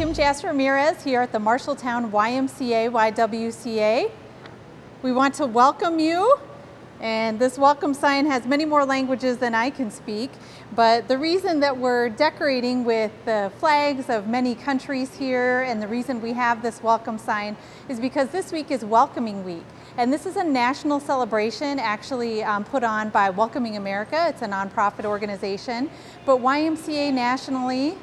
Kim Jasper-Ramirez here at the Marshalltown YMCA YWCA. We want to welcome you, and this welcome sign has many more languages than I can speak, but the reason that we're decorating with the flags of many countries here and the reason we have this welcome sign is because this week is Welcoming Week. And this is a national celebration actually put on by Welcoming America. It's a nonprofit organization, but YMCA nationally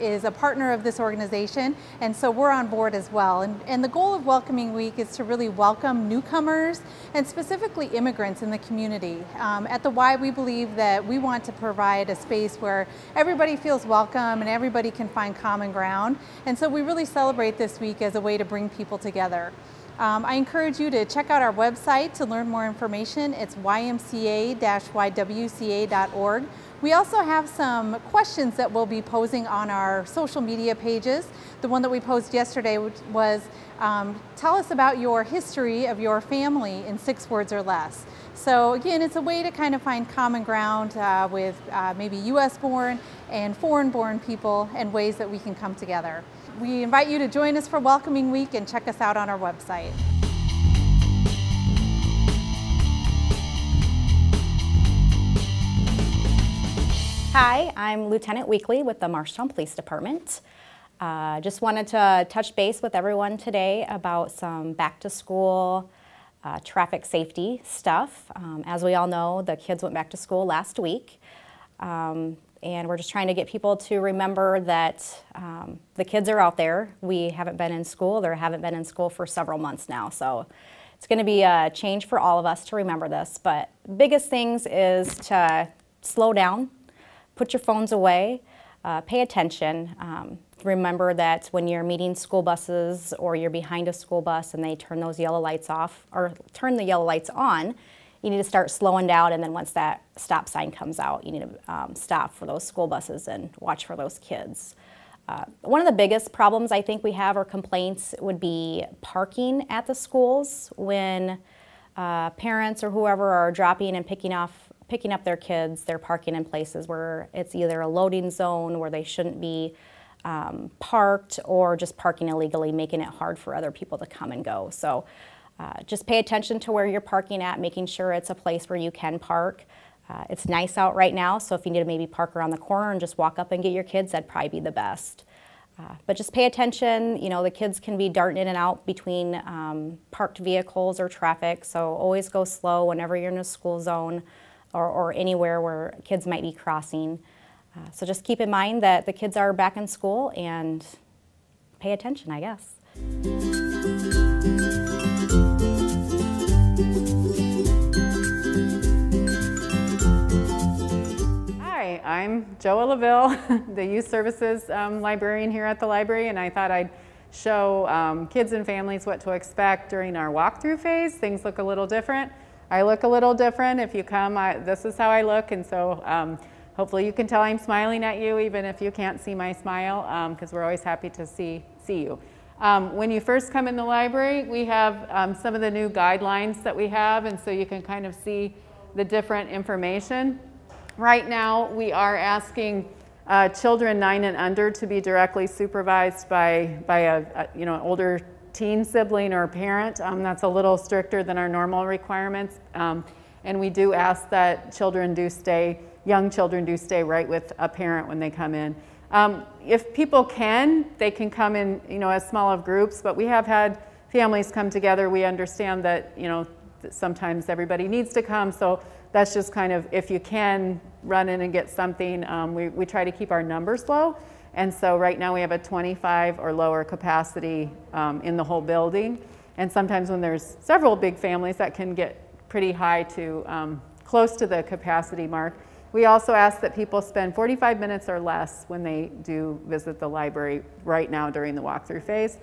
is a partner of this organization, and so we're on board as well. And the goal of Welcoming Week is to really welcome newcomers and specifically immigrants in the community. At the Y, we believe that we want to provide a space where everybody feels welcome and everybody can find common ground. And so we really celebrate this week as a way to bring people together. I encourage you to check out our website to learn more information. It's ymca-ywca.org. We also have some questions that we'll be posing on our social media pages. The one that we posed yesterday was, tell us about your history of your family in 6 words or less. So again, it's a way to kind of find common ground with maybe US-born and foreign-born people and ways that we can come together. We invite you to join us for Welcoming Week and check us out on our website. Hi, I'm Lieutenant Weekly with the Marshalltown Police Department. Just wanted to touch base with everyone today about some back-to-school traffic safety stuff. As we all know, the kids went back to school last week. And we're just trying to get people to remember that the kids are out there. We haven't been in school, or haven't been in school for several months now. So it's going to be a change for all of us to remember this. But biggest things is to slow down, put your phones away, pay attention. Remember that when you're meeting school buses or you're behind a school bus and they turn those yellow lights off or turn the yellow lights on, you need to start slowing down, and then once that stop sign comes out, you need to stop for those school buses and watch for those kids. One of the biggest problems I think we have, or complaints, would be parking at the schools when parents or whoever are dropping and picking up their kids. They're parking in places where it's either a loading zone where they shouldn't be parked, or just parking illegally, making it hard for other people to come and go. So just pay attention to where you're parking at, making sure it's a place where you can park. It's nice out right now, so if you need to maybe park around the corner and just walk up and get your kids, that'd probably be the best. But just pay attention. You know, the kids can be darting in and out between parked vehicles or traffic, so always go slow whenever you're in a school zone or anywhere where kids might be crossing. So just keep in mind that the kids are back in school, and pay attention, I guess. Hi, I'm Joa LaVille, the Youth Services librarian here at the library, and I thought I'd show kids and families what to expect during our walkthrough phase. Things look a little different. I look a little different. If you come, this is how I look, and so hopefully you can tell I'm smiling at you even if you can't see my smile, because we're always happy to see you. When you first come in the library, we have some of the new guidelines that we have, and so you can kind of see the different information. Right now, we are asking children 9 and under to be directly supervised by an older teen sibling or parent. That's a little stricter than our normal requirements, and we do ask that young children do stay right with a parent when they come in. If people can, they can come in, as small of groups, but we have had families come together. We understand that, sometimes everybody needs to come, so that's just kind of, if you can run in and get something, we try to keep our numbers low. And so right now we have a 25 or lower capacity in the whole building. And sometimes when there's several big families, that can get pretty high to close to the capacity mark. We also ask that people spend 45 minutes or less when they do visit the library right now during the walkthrough phase.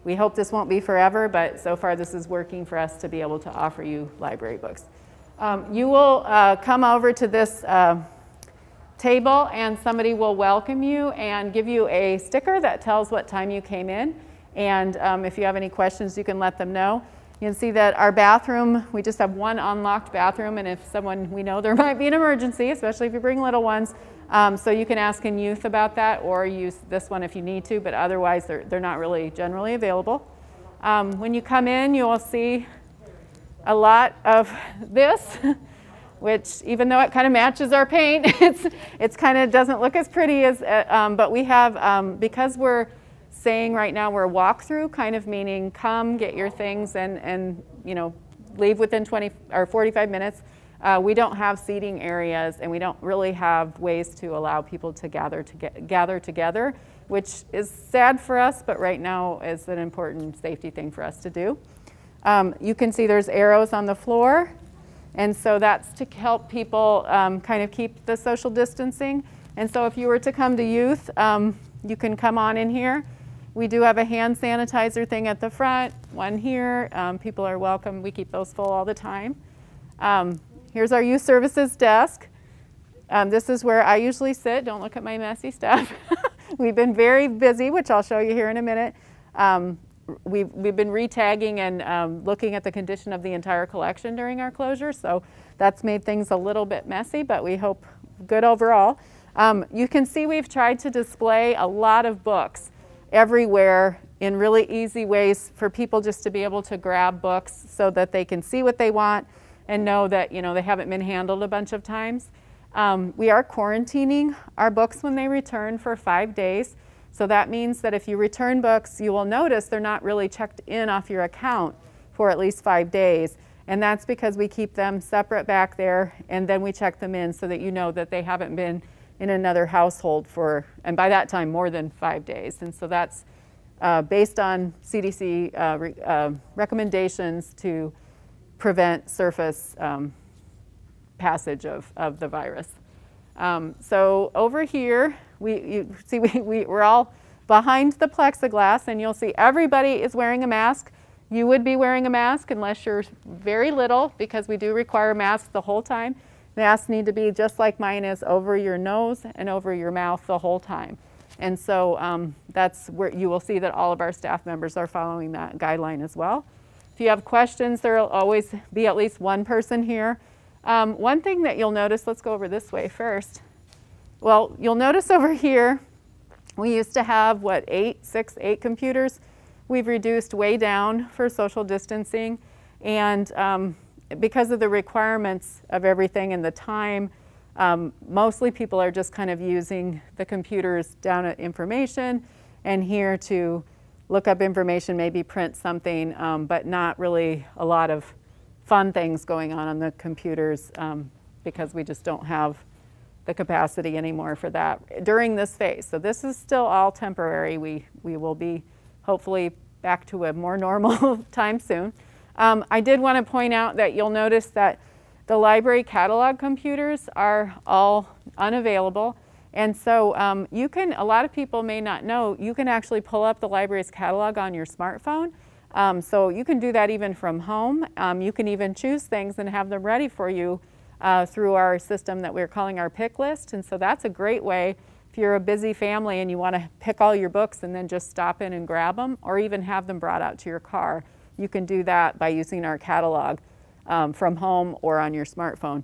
We hope this won't be forever, but so far this is working for us to be able to offer you library books. You will come over to this table, and somebody will welcome you and give you a sticker that tells what time you came in. And if you have any questions, you can let them know. You can see that our bathroom, we just have one unlocked bathroom, and if we know there might be an emergency, especially if you bring little ones, So you can ask in youth about that or use this one if you need to, but otherwise they're not really generally available. When you come in, you will see a lot of this, which even though it kind of matches our paint, it's kind of doesn't look as pretty as, but we have, because we're saying right now we're walkthrough, kind of meaning come, get your things and you know, leave within 20 or 45 minutes. We don't have seating areas and we don't really have ways to allow people to gather together, which is sad for us, but right now is an important safety thing for us to do. You can see there's arrows on the floor, and so that's to help people kind of keep the social distancing. And so if you were to come to youth, you can come on in here. We do have a hand sanitizer thing at the front, one here. People are welcome. We keep those full all the time. Here's our youth services desk. This is where I usually sit. Don't look at my messy stuff. We've been very busy, which I'll show you here in a minute. We've been re-tagging and looking at the condition of the entire collection during our closure, so that's made things a little bit messy, but we hope good overall. You can see we've tried to display a lot of books everywhere in really easy ways for people just to be able to grab books so that they can see what they want and know that, you know, they haven't been handled a bunch of times. We are quarantining our books when they return for 5 days. So that means that if you return books, you will notice they're not really checked in off your account for at least 5 days. And that's because we keep them separate back there and then we check them in so that you know that they haven't been in another household for, and by that time, more than 5 days. And so that's based on CDC recommendations to prevent surface passage of the virus. So over here, you see we're all behind the plexiglass, and you'll see everybody is wearing a mask. You would be wearing a mask unless you're very little, because we do require masks the whole time. Masks need to be just like mine is, over your nose and over your mouth the whole time. And so that's where you will see that all of our staff members are following that guideline as well. If you have questions, there will always be at least one person here. One thing that you'll notice, let's go over this way first. Well, you'll notice over here, we used to have, what, 8 computers. We've reduced way down for social distancing. And because of the requirements of everything and the time, mostly people are just kind of using the computers down at information and here to look up information, maybe print something, but not really a lot of fun things going on the computers because we just don't have the capacity anymore for that during this phase. So this is still all temporary. We will be hopefully back to a more normal time soon. I did want to point out that you'll notice that the library catalog computers are all unavailable. And so you can, a lot of people may not know, you can actually pull up the library's catalog on your smartphone. So you can do that even from home. You can even choose things and have them ready for you through our system that we're calling our pick list. And so that's a great way if you're a busy family and you want to pick all your books and then just stop in and grab them, or even have them brought out to your car. You can do that by using our catalog from home or on your smartphone.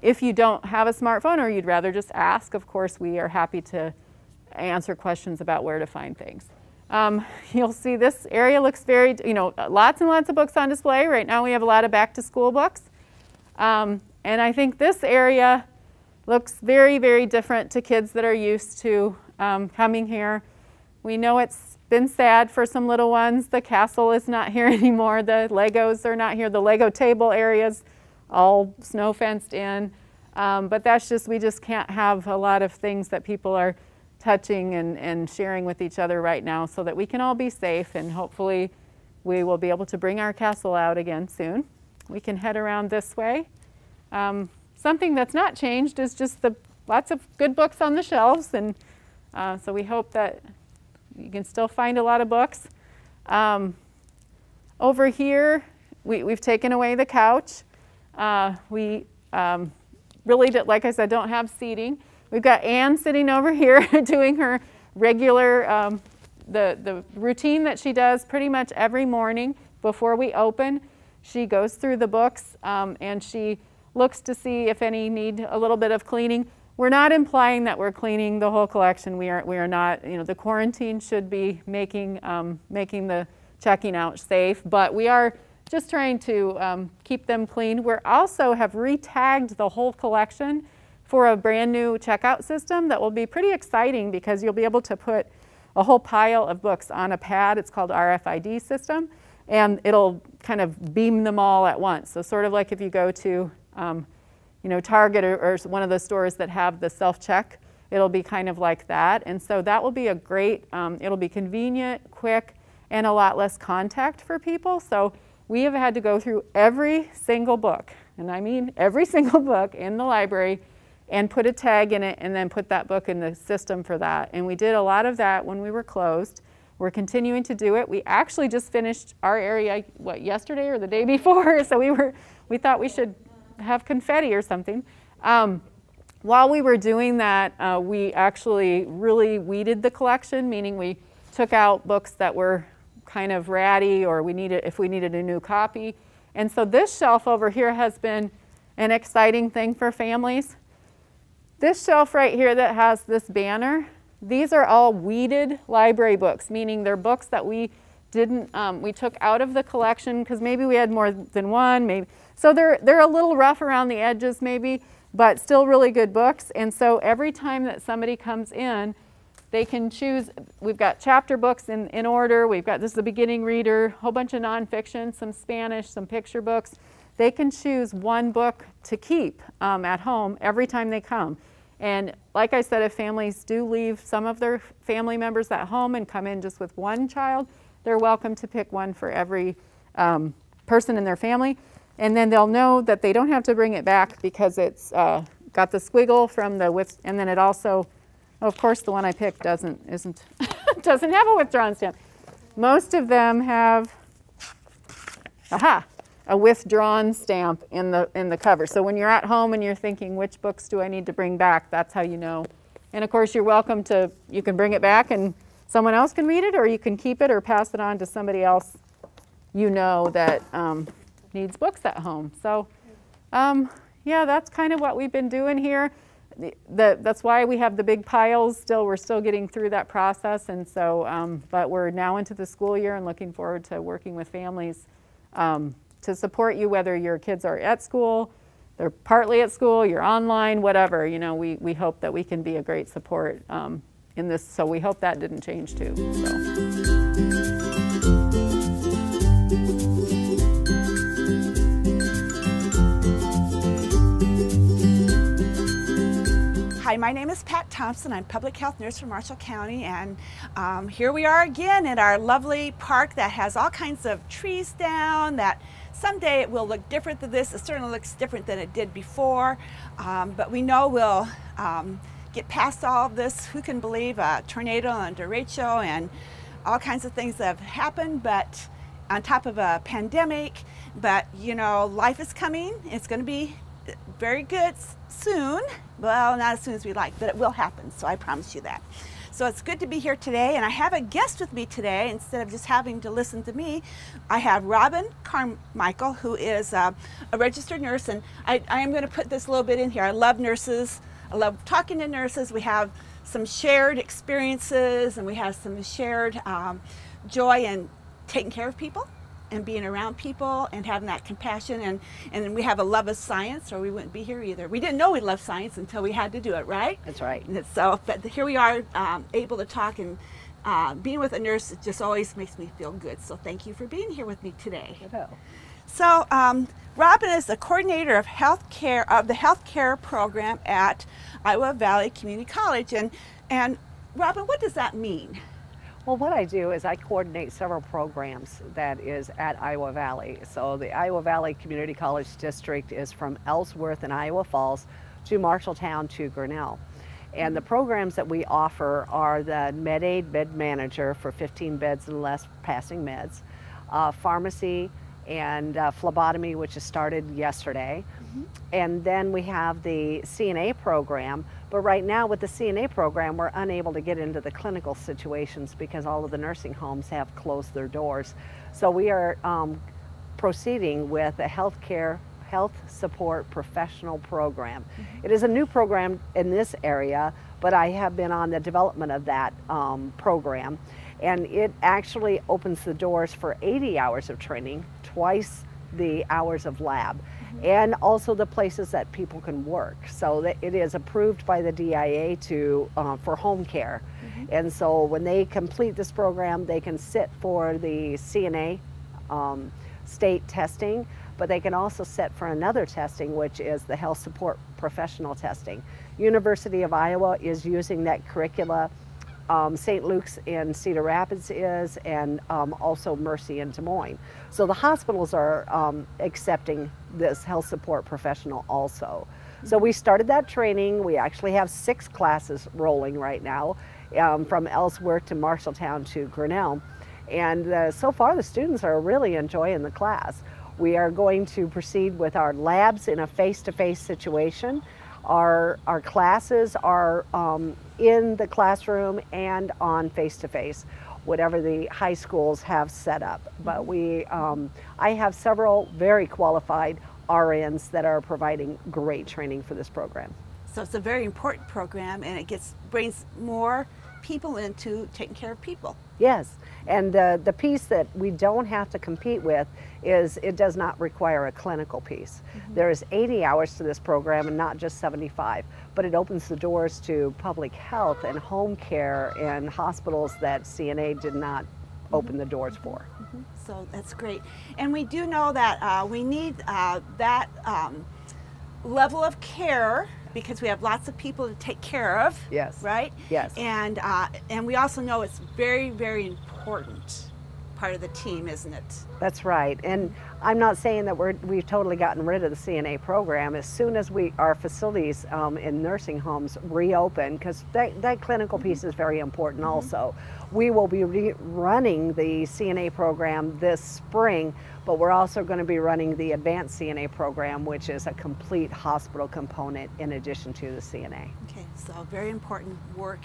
If you don't have a smartphone or you'd rather just ask, of course, we are happy to answer questions about where to find things. You'll see this area looks very, lots and lots of books on display. Right now we have a lot of back to school books. And I think this area looks very, very different to kids that are used to coming here. We know it's been sad for some little ones. The castle is not here anymore. The Legos are not here. The Lego table areas all snow fenced in. But that's just, we just can't have a lot of things that people are touching and sharing with each other right now, so that we can all be safe, and hopefully we will be able to bring our castle out again soon. We can head around this way. Something that's not changed is just the lots of good books on the shelves, and so we hope that you can still find a lot of books. Over here, we've taken away the couch. We really, like I said, don't have seating. We've got Anne sitting over here doing her regular, the routine that she does pretty much every morning before we open. She goes through the books and she looks to see if any need a little bit of cleaning. we're not implying that we're cleaning the whole collection. We are not, you know, the quarantine should be making the checking out safe, but we are just trying to keep them clean. We also have re-tagged the whole collection for a brand new checkout system that will be pretty exciting, because you'll be able to put a whole pile of books on a pad. It's called RFID system, and it'll kind of beam them all at once. So sort of like if you go to you know, Target or one of the stores that have the self-check, it'll be kind of like that. And so that will be a great, it'll be convenient, quick, and a lot less contact for people. So we have had to go through every single book, and I mean every single book in the library, and put a tag in it and then put that book in the system for that. And we did a lot of that when we were closed. We're continuing to do it. We actually just finished our area, what, yesterday or the day before? So we thought we should have confetti or something. While we were doing that, we actually really weeded the collection, meaning we took out books that were kind of ratty, or if we needed a new copy. And so this shelf over here has been an exciting thing for families. This shelf right here that has this banner, these are all weeded library books, meaning they're books that we didn't, we took out of the collection because maybe we had more than one, maybe. So they're a little rough around the edges maybe, but still really good books. And so every time that somebody comes in, they can choose. We've got chapter books in order. We've got, this is a beginning reader, a whole bunch of nonfiction, some Spanish, some picture books. They can choose one book to keep at home every time they come. And like I said, if families do leave some of their family members at home and come in just with one child, they're welcome to pick one for every person in their family. And then they'll know that they don't have to bring it back, because it's got the squiggle from the with, and then it also, of course, the one I picked doesn't have a withdrawn stamp. Most of them have, a withdrawn stamp in the cover. So when you're at home and you're thinking, which books do I need to bring back, that's how you know. And of course, you're welcome to, you can bring it back and someone else can read it, or you can keep it or pass it on to somebody else you know that needs books at home. So yeah, that's kind of what we've been doing here. That's why we have the big piles still. We're still getting through that process. And so, but we're now into the school year and looking forward to working with families to support you, whether your kids are at school, they're partly at school, you're online, whatever. You know, we hope that we can be a great support in this. So we hope that didn't change too. So. Hi, my name is Pat Thompson. I'm public health nurse from Marshall County, and here we are again at our lovely park that has all kinds of trees down that someday it will look different than this. It certainly looks different than it did before, but we know we'll get past all of this. Who can believe a tornado and derecho and all kinds of things that have happened, but on top of a pandemic. But you know, life is coming. It's going to be very good soon. Well, not as soon as we like, but it will happen, so I promise you that. So it's good to be here today, and I have a guest with me today. Instead of just having to listen to me, I have Robin Carmichael, who is a registered nurse, and I am going to put this a little bit in here. I love nurses. I love talking to nurses. We have some shared experiences, and we have some shared joy in taking care of people and being around people and having that compassion, and we have a love of science, or we wouldn't be here either. We didn't know we loved science until we had to do it, right? That's right. And so, but here we are able to talk, and being with a nurse, it just always makes me feel good. So thank you for being here with me today. Hello. So Robin is the coordinator of healthcare, of the healthcare program at Iowa Valley Community College. And Robin, what does that mean? Well, what I do is I coordinate several programs that is at Iowa Valley. So the Iowa Valley Community College District is from Ellsworth and Iowa Falls to Marshalltown to Grinnell. And the programs that we offer are the Med-Aid Bed Manager for 15 beds and less passing meds, pharmacy, and phlebotomy, which has started yesterday. And then we have the CNA program, but right now with the CNA program, we're unable to get into the clinical situations because all of the nursing homes have closed their doors. So we are proceeding with a health Health Support Professional Program. It is a new program in this area, but I have been on the development of that program, and it actually opens the doors for 80 hours of training, twice the hours of lab, and also the places that people can work. So that it is approved by the DIA for home care. And so when they complete this program, they can sit for the CNA state testing, but they can also sit for another testing, which is the health support professional testing. University of Iowa is using that curricula. St. Luke's in Cedar Rapids is, and also Mercy in Des Moines. So the hospitals are accepting this health support professional also. So we started that training. We actually have 6 classes rolling right now, from Ellsworth to Marshalltown to Grinnell. And so far the students are really enjoying the class. We are going to proceed with our labs in a face-to-face situation. Our classes are in the classroom and on face-to-face, whatever the high schools have set up. But I have several very qualified RNs that are providing great training for this program. So it's a very important program, and it brings more people into taking care of people. Yes, and the piece that we don't have to compete with is it does not require a clinical piece. There is 80 hours to this program and not just 75, but it opens the doors to public health and home care and hospitals that CNA did not open the doors for. So that's great. And we do know that we need that level of care, because we have lots of people to take care of. Yes. Right? Yes. And we also know it's very, very important part of the team, isn't it? That's right. And I'm not saying that we've totally gotten rid of the CNA program. As soon as our facilities in nursing homes reopen, because that clinical piece is very important also, we will be running the CNA program this spring, but we're also going to be running the advanced CNA program, which is a complete hospital component in addition to the CNA. Okay, so very important work.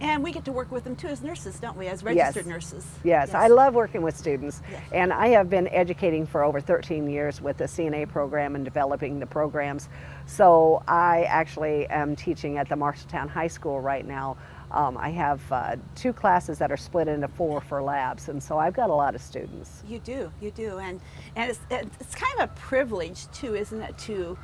And we get to work with them too as nurses, don't we, as registered nurses? Yes, I love working with students. Yes. And I have been educating for over 13 years with the CNA program and developing the programs. So I actually am teaching at the Marshalltown High School right now. I have 2 classes that are split into 4 for labs, and so I've got a lot of students. You do, and it's kind of a privilege too, isn't it, to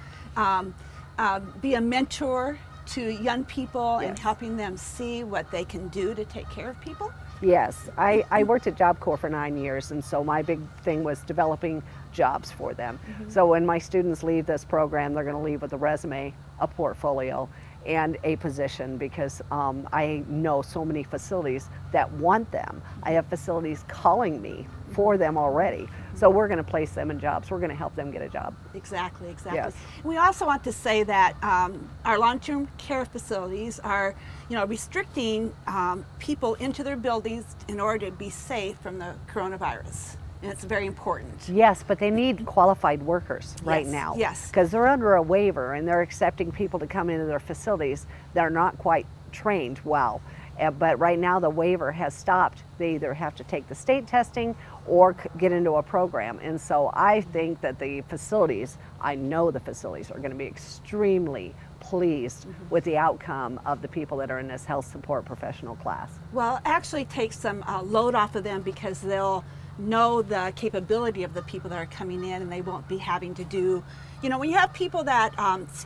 be a mentor to young people and helping them see what they can do to take care of people? Yes, I worked at Job Corps for 9 years, and so my big thing was developing jobs for them. So when my students leave this program, they're going to leave with a resume, a portfolio, and a position, because I know so many facilities that want them. I have facilities calling me for them already. So we're going to place them in jobs. We're going to help them get a job. Exactly. Yes. We also want to say that our long-term care facilities are, restricting people into their buildings in order to be safe from the coronavirus. And it's very important. Yes, but they need qualified workers right now. Yes. Because they're under a waiver and they're accepting people to come into their facilities that are not quite trained well. But right now the waiver has stopped. They either have to take the state testing or get into a program. And so I think that I know the facilities are going to be extremely pleased with the outcome of the people that are in this health support professional class. Well, actually take some load off of them, because they'll know the capability of the people that are coming in, and they won't be having to do, when you have people that,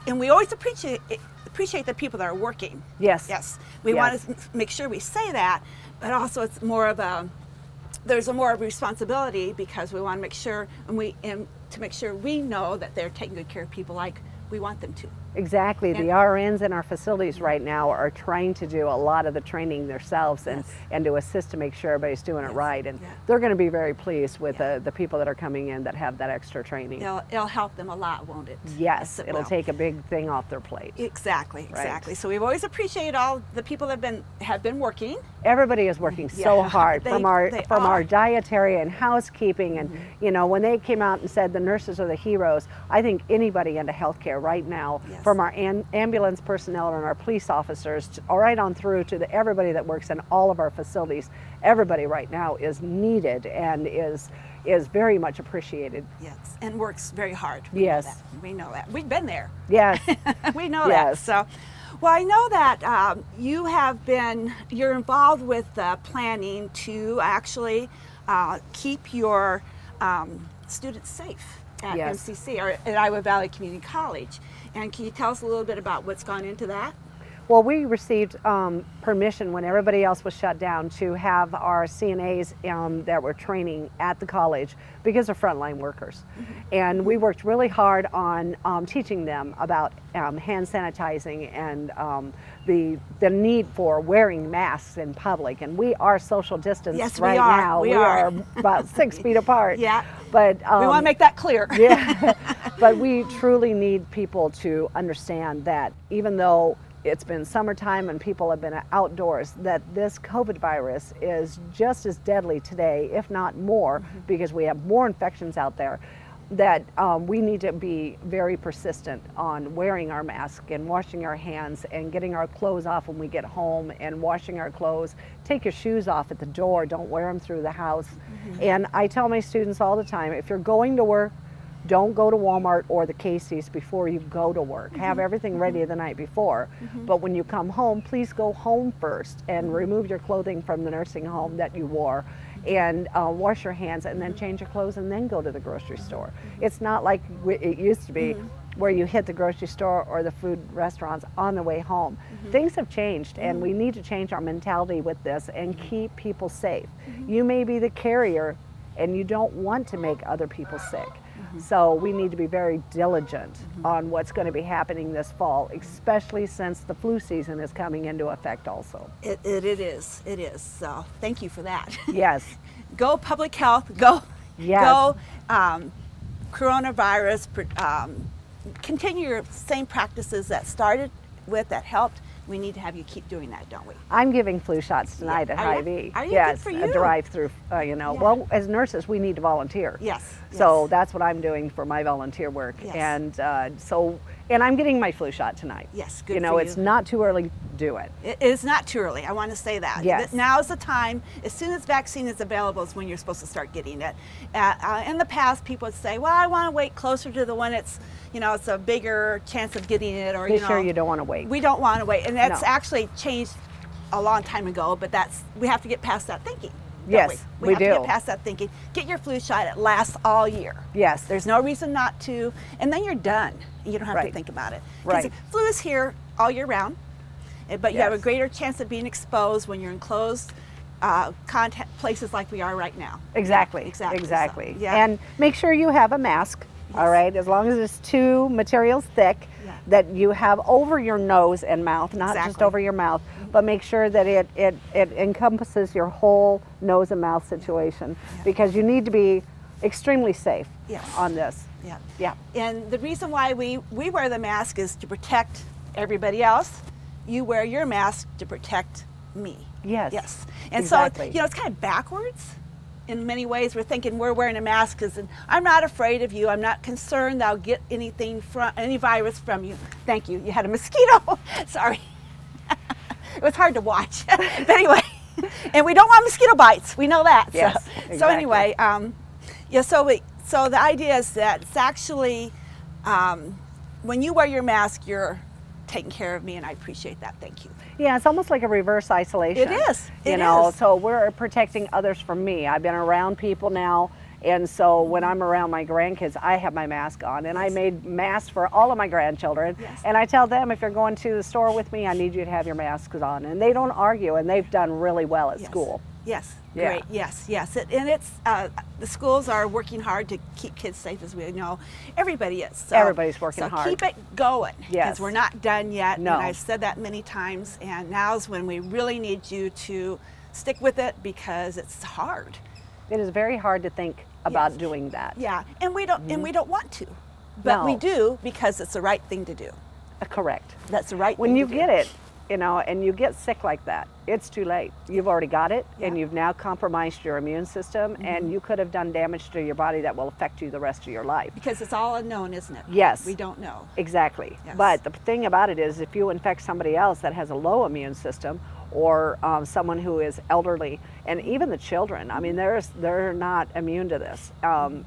and we always appreciate the people that are working. Yes. Yes. We want to make sure we say that, but also it's more of there's more of a responsibility, because we want to make sure, and to make sure we know that they're taking good care of people like we want them to. Exactly. The RNs in our facilities right now are trying to do a lot of the training themselves and to assist to make sure everybody's doing it right. And they're going to be very pleased with the people that are coming in that have that extra training. It'll help them a lot, won't it? Yes, it'll take a big thing off their plate. Exactly. Right. So we've always appreciated all the people that have been working. Everybody is working so hard, from our dietary and housekeeping, and when they came out and said the nurses are the heroes, I think anybody into healthcare right now from our ambulance personnel and our police officers, right on through to everybody that works in all of our facilities. Everybody right now is needed and is very much appreciated. Yes, and works very hard. Yes. We know that. We've been there. Yes. We know that. So, well, I know that you're involved with planning to actually keep your students safe at MCC or at Iowa Valley Community College. And can you tell us a little bit about what's gone into that? Well, we received permission when everybody else was shut down to have our CNAs that were training at the college because they're frontline workers. And we worked really hard on teaching them about hand sanitizing and the need for wearing masks in public. And we are social distanced right now. We are about 6 feet apart. Yeah. But we want to make that clear. Yeah. But we truly need people to understand that even though it's been summertime and people have been outdoors, that this COVID virus is just as deadly today, if not more, because we have more infections out there, that we need to be very persistent on wearing our mask and washing our hands and getting our clothes off when we get home and washing our clothes. Take your shoes off at the door, don't wear them through the house. And I tell my students all the time, if you're going to work, don't go to Walmart or the Casey's before you go to work. Have everything ready the night before. But when you come home, please go home first and remove your clothing from the nursing home that you wore and wash your hands and then change your clothes and then go to the grocery store. It's not like it used to be where you hit the grocery store or the food restaurants on the way home. Things have changed and we need to change our mentality with this and keep people safe. You may be the carrier and you don't want to make other people sick. So we need to be very diligent on what's going to be happening this fall, especially since the flu season is coming into effect also. It is. So thank you for that. Yes. Go public health, go coronavirus, continue your same practices that started with, that helped. We need to have you keep doing that, don't we? I'm giving flu shots tonight at Hy-Vee. Are you? Yes, Good for you. a drive-through, Well, as nurses, we need to volunteer. Yes. So that's what I'm doing for my volunteer work. Yes. And I'm getting my flu shot tonight. Yes, good for you. It's not too early to do it. It is not too early. I want to say that. Yes. Now is the time. As soon as vaccine is available is when you're supposed to start getting it. In the past, people would say, well, I want to wait closer to the one it's a bigger chance of getting it. Or, This year you don't want to wait. We don't want to wait. And that's actually changed a long time ago, but we have to get past that thinking. Yes, we have to get past that thinking. Get your flu shot. It lasts all year. Yes. There's no reason not to. And then you're done. You don't have to think about it. Right. Flu is here all year round, but you have a greater chance of being exposed when you're in closed contact places like we are right now. Exactly. So, And make sure you have a mask. All right, as long as it's 2 materials thick that you have over your nose and mouth, not just over your mouth, but make sure that it encompasses your whole nose and mouth situation because you need to be extremely safe on this. Yeah. And the reason why we wear the mask is to protect everybody else. You wear your mask to protect me. Yes. And so, it's kind of backwards. In many ways, we're thinking we're wearing a mask because I'm not afraid of you. I'm not concerned that I'll get any virus from you. Thank you. You had a mosquito. Sorry. It was hard to watch. But anyway, and we don't want mosquito bites. We know that. Yes, so, exactly. So anyway, so the idea is that it's actually when you wear your mask, you're taking care of me, and I appreciate that. Thank you. Yeah, it's almost like a reverse isolation. It is. So we're protecting others from me. I've been around people now, and so when I'm around my grandkids, I have my mask on, and I made masks for all of my grandchildren. And I tell them, if you're going to the store with me, I need you to have your masks on, and they don't argue, and they've done really well at school. Yes. Great. Yes. And it's the schools are working hard to keep kids safe, as we know. Everybody is. So, everybody's working hard. So keep it going. Yes. Because we're not done yet. No. And I've said that many times. And now's when we really need you to stick with it because it's hard. It is very hard to think about doing that. Yeah. And we don't want to, but we do because it's the right thing to do. Correct. That's the right. When you get it, You know, and you get sick like that, it's too late. You've already got it, and you've now compromised your immune system, and you could have done damage to your body that will affect you the rest of your life. Because it's all unknown, isn't it? Yes. We don't know. Exactly. Yes. But the thing about it is, if you infect somebody else that has a low immune system, or someone who is elderly, and even the children, I mean, they're not immune to this.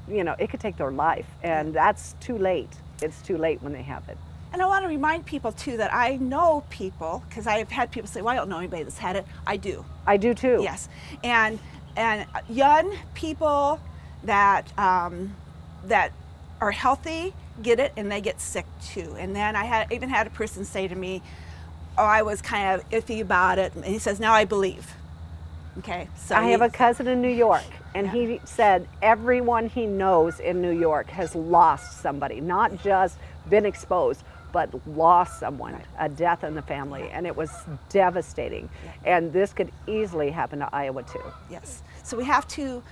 You know, it could take their life, and that's too late. It's too late when they have it. And I want to remind people too that I know people, because I've had people say, well, I don't know anybody that's had it. I do. I do too. Yes. And young people that that are healthy get it, and they get sick too. And then I even had a person say to me, oh, I was kind of iffy about it, and he says, now I believe. Okay. So I have a cousin in New York, and he said everyone he knows in New York has lost somebody, not just been exposed, but lost someone, a death in the family, and it was devastating. And this could easily happen to Iowa too. Yes. So we have to,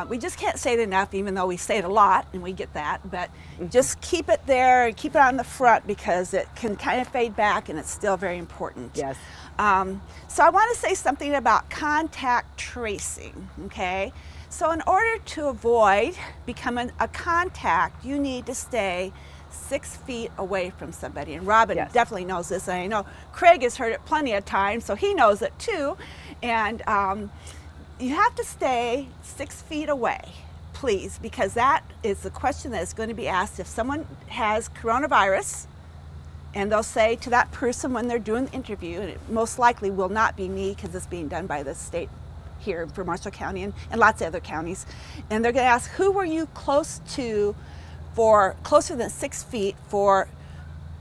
we just can't say it enough, even though we say it a lot, and we get that, but just keep it there and keep it on the front, because it can kind of fade back, and it's still very important. Yes. So I want to say something about contact tracing, okay? So in order to avoid becoming a contact, you need to stay 6 feet away from somebody. And Robin definitely knows this, and I know Craig has heard it plenty of times, so he knows it too. And you have to stay 6 feet away, please, because that is the question that is going to be asked if someone has coronavirus, and they'll say to that person when they're doing the interview, and it most likely will not be me because it's being done by the state here for Marshall County and lots of other counties, and they're going to ask, who were you close to for closer than 6 feet for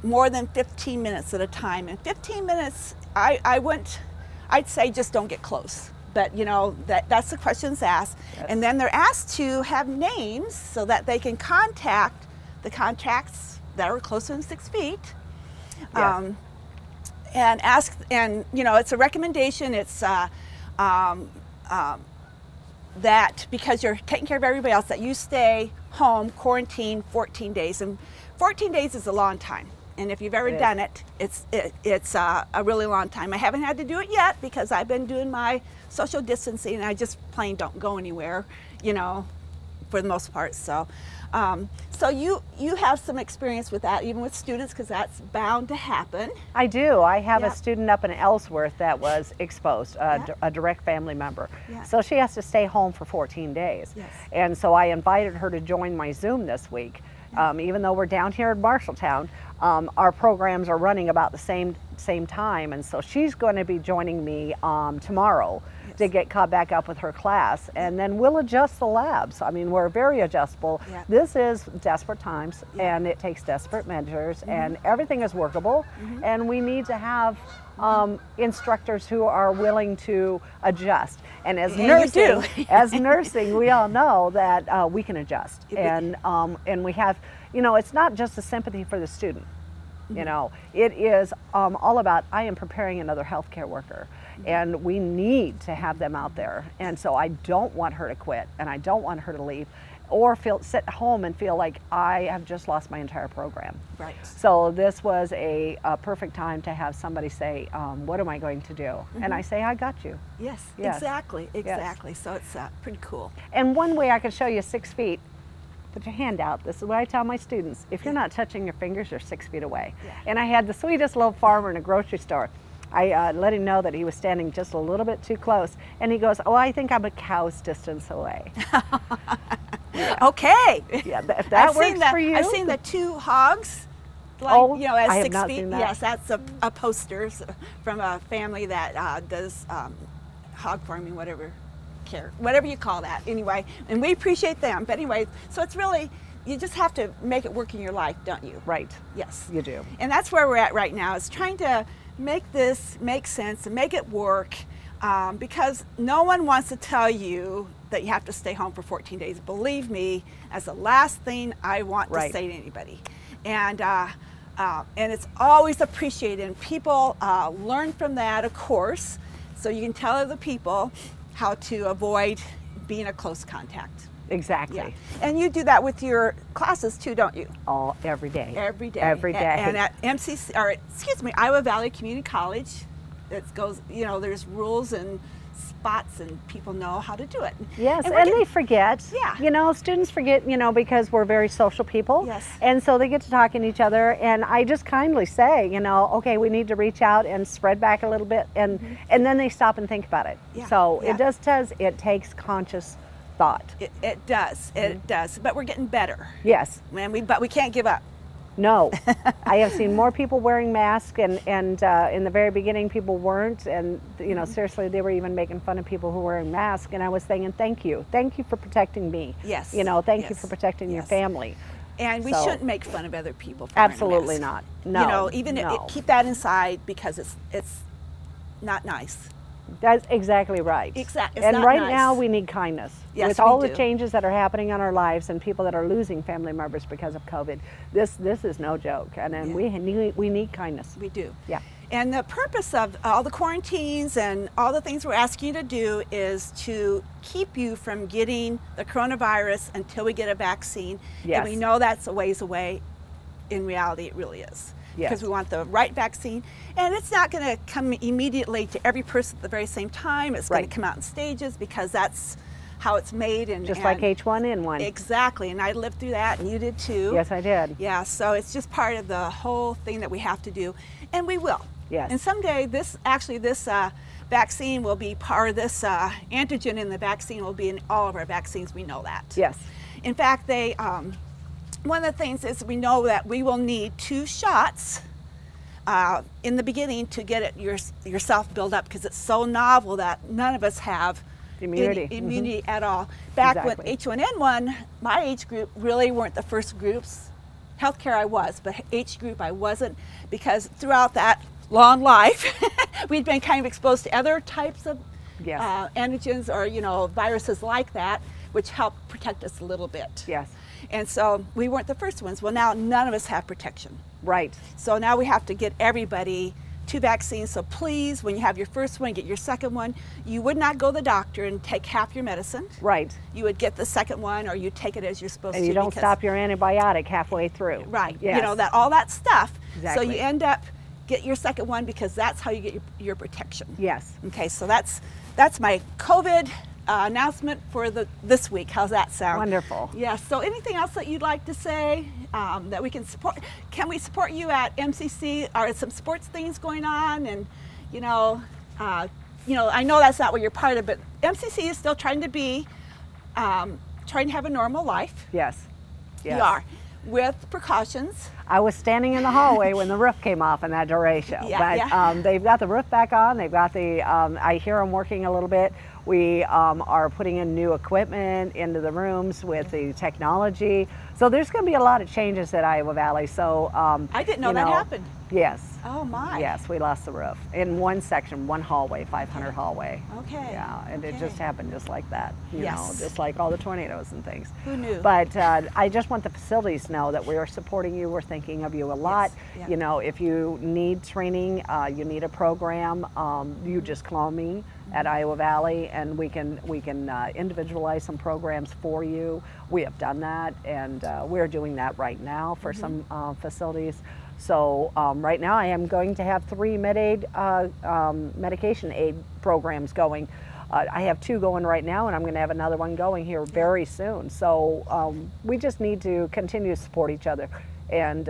more than 15 minutes at a time? And 15 minutes, I'd say just don't get close. But you know, that's the questions asked. Yes. And then they're asked to have names so that they can contact the contacts that are closer than 6 feet. Yes. And ask, and you know, it's a recommendation. It's that because you're taking care of everybody else, that you stay home, quarantine 14 days. And 14 days is a long time. And if you've ever done it, it's a really long time. I haven't had to do it yet because I've been doing my social distancing, and I just plain don't go anywhere, you know, for the most part. So, so you have some experience with that, even with students, because that's bound to happen. I do. I have a student up in Ellsworth that was exposed, a direct family member. So she has to stay home for 14 days. Yes. And so I invited her to join my Zoom this week. Even though we're down here in Marshalltown, our programs are running about the same time, and so she's going to be joining me tomorrow to get caught back up with her class, and then we'll adjust the labs. I mean, we're very adjustable. This is desperate times, and it takes desperate measures, and everything is workable, and we need to have instructors who are willing to adjust. And as nursing, we all know that we can adjust, and we have, you know, it's not just the sympathy for the student. You know, it is all about, I am preparing another healthcare worker, and we need to have them out there. And so I don't want her to quit, and I don't want her to leave, or sit home and feel like I have just lost my entire program. Right. So this was a perfect time to have somebody say, what am I going to do? And I say, I got you. Yes, Yes. exactly. So it's pretty cool. And one way I can show you 6 feet, put your hand out. This is what I tell my students. If you're not touching your fingers, you're 6 feet away. And I had the sweetest little farmer in a grocery store. I let him know that he was standing just a little bit too close. And he goes, oh, I think I'm a cow's distance away. Okay. Yeah, if that works for you. I've seen the two hogs, like, you know, as I have 6 not feet. seen that. Yes, that's a poster from a family that does hog farming, whatever you call that. Anyway, and we appreciate them. But anyway, so it's really, you just have to make it work in your life, don't you? Right. Yes. You do. And that's where we're at right now, is trying to make this make sense and make it work, because no one wants to tell you that you have to stay home for 14 days. Believe me, that's the last thing I want to say to anybody. And it's always appreciated. And people learn from that, of course, so you can tell other people how to avoid being a close contact. Exactly. Yeah. And you do that with your classes too, don't you? Every day. Every day. Every day. And at MCC, or excuse me, Iowa Valley Community College, it goes, you know, there's rules and spots and people know how to do it. Yes, and they forget. Yeah. You know, students forget, you know, because we're very social people. Yes. And so they get to talking to each other, and I just kindly say, you know, okay, we need to reach out and spread back a little bit, and then they stop and think about it. Yeah. So Yeah. it takes conscious thought. It does. It does. But we're getting better. Yes. But we can't give up. No, I have seen more people wearing masks, and in the very beginning people weren't, and you know, seriously, they were even making fun of people who were wearing masks, and I was saying, thank you for protecting me. Yes. You know, thank you Yes. for protecting your Yes. family. And we So- shouldn't make fun of other people for wearing Absolutely masks. not. No. You know, even no. keep that inside because it's not nice. That's exactly right. Exactly. And right now we need kindness. Yes, with all we the do. changes that are happening in our lives and people that are losing family members because of COVID, this is no joke. And then we need kindness. We do. Yeah. And the purpose of all the quarantines and all the things we're asking you to do is to keep you from getting the coronavirus until we get a vaccine. Yes. And we know that's a ways away. In reality, it really is. Yes. Because we want the right vaccine. And it's not going to come immediately to every person at the very same time. It's going Right. to come out in stages because that's how it's made. And Just like H1N1. Exactly. And I lived through that, and you did too. Yes, I did. Yeah, so it's just part of the whole thing that we have to do, and we will. Yes. And someday this vaccine will be part of this antigen in the vaccine will be in all of our vaccines. We know that. Yes. In fact, one of the things is we know that we will need 2 shots in the beginning to get it yourself built up because it's so novel that none of us have Immunity. any immunity at all. Back Exactly. when H1N1, my age group really weren't the first groups. Healthcare I was, but age group I wasn't, because throughout that long life, we'd been kind of exposed to other types of Yes. antigens or, you know, viruses like that, which helped protect us a little bit. Yes. And so we weren't the first ones. Well, now none of us have protection. Right. So now we have to get everybody 2 vaccines. So please, when you have your first one, get your second one. You would not go to the doctor and take half your medicine. Right. You would get the second one, or you take it as you're supposed to. And you don't stop your antibiotic halfway through. Right. Yes. You know, that all that stuff. Exactly. So you end up get your second one because that's how you get your protection. Yes. Okay. So that's my COVID announcement for this week. How's that sound? Wonderful. Yeah. So anything else that you'd like to say that we can support? Can we support you at MCC? Are some sports things going on? And you know, I know that's not what you're part of, but MCC is still trying to have a normal life. Yes. Yes. You are, with precautions. I was standing in the hallway when the roof came off in that derecho. Yeah, but yeah. They've got the roof back on. They've got I hear them working a little bit. We are putting in new equipment into the rooms with the technology. So there's going to be a lot of changes at Iowa Valley. So I didn't know that happened. Yes. Oh my. Yes, we lost the roof in one section, one hallway, 500 hallway. Okay. Yeah, and it Okay. just happened just like that. You Yes. know, just like all the tornadoes and things. Who knew? But I just want the facilities to know that we are supporting you. We're thinking of you a lot. Yes. Yeah. You know, if you need training, you need a program, you just call me at Iowa Valley, and we can individualize some programs for you. We have done that, and we're doing that right now for some facilities. So right now I am going to have 3 medication aid programs going. I have 2 going right now, and I'm going to have another one going here very soon. So we just need to continue to support each other and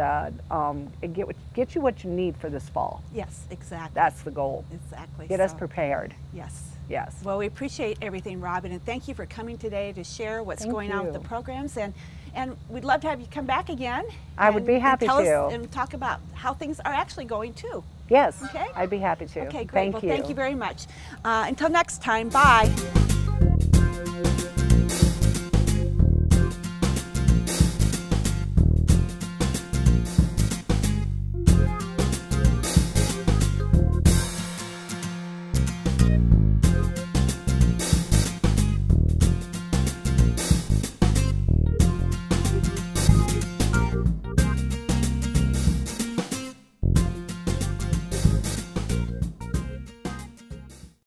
get you what you need for this fall. Yes, exactly. That's the goal. Exactly. Get us prepared. Yes. Yes. Well, we appreciate everything, Robin, and thank you for coming today to share what's Thank going on with you. the programs. And we'd love to have you come back again. I would be happy and tell to. us and talk about how things are actually going too. Yes. Okay. I'd be happy to. Okay, great. Thank Well, you. thank you very much. Until next time, bye.